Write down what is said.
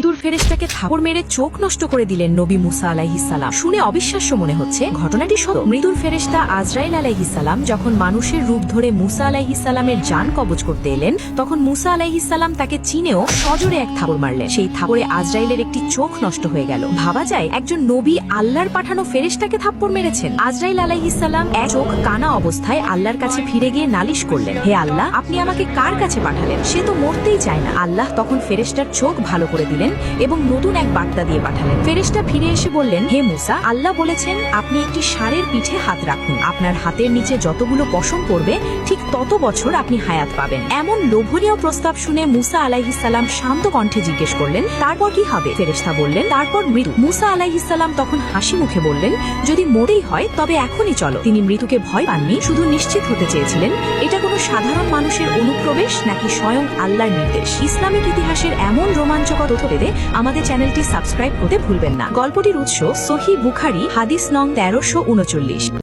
মৃত্যুর ফেরেশতাকে থাপড় মেরে চোখ নষ্ট করে দিলেন নবী মুসা আলাইহিস সালাম। শুনে অবিশ্বাস্য মনে হচ্ছে, ঘটনাটি সত্য। মৃত্যুর ফেরেশতা আজরাইল আলাইহিস সালাম যখন মানুষের রূপ ধরে মুসা আলাইহিস সালামের জান কবজ করতে এলেন, তখন মুসা আলাইহিস সালাম তাকে চিনেও সজোরে এক থাপড় মারলেন। সেই থাপড়ে আজরাইলের একটি চোখ নষ্ট হয়ে গেল। ভাবা যায়, একজন নবী আল্লাহর পাঠানো ফেরেশতাকে থাপ্পড় মেরেছেন। আজরাইল আলাইহিস সালাম এক চোখ কানা অবস্থায় আল্লাহর কাছে ফিরে গিয়ে নালিশ করলেন, হে আল্লাহ, আপনি আমাকে কার কাছে পাঠালেন? সে তো মরতেই চায় না। আল্লাহ তখন ফেরেশতার চোখ ভালো করে দিলেন এবং নতুন এক বার্তা দিয়ে পাঠালেন। ফেরেশতা ফিরে এসে বললেন, হে মুসা, আল্লাহ বলেছেন আপনি একটি ষাঁড়ের পিঠে হাত রাখুন, আপনার হাতের নিচে যতগুলো পশম পড়বে ঠিক তত বছর আপনি হায়াত পাবেন। এমন লোভনীয় প্রস্তাব শুনে মুসা আলাইহিস সালাম শান্ত কণ্ঠে জিজ্ঞেস করলেন, তারপর কি হবে? ফেরেশতা বললেন, তারপর মৃত্যু। মুসা আলাইহিস সালাম তখন হাসি মুখে বললেন, যদি মরেই হয় তবে এখনই চলো। তিনি মৃত্যুকে ভয় পাননি, শুধু নিশ্চিত হতে চেয়েছিলেন এটা কোনো সাধারণ মানুষের অনুপ্রবেশ নাকি স্বয়ং আল্লাহর নির্দেশ। ইসলামিক ইতিহাসের এমন রোমাঞ্চকর তথ্য পেতে আমাদের চ্যানেলটি সাবস্ক্রাইব করতে ভুলবেন না। গল্পটির উৎস সহিহ বুখারী, হাদিস নং 1339।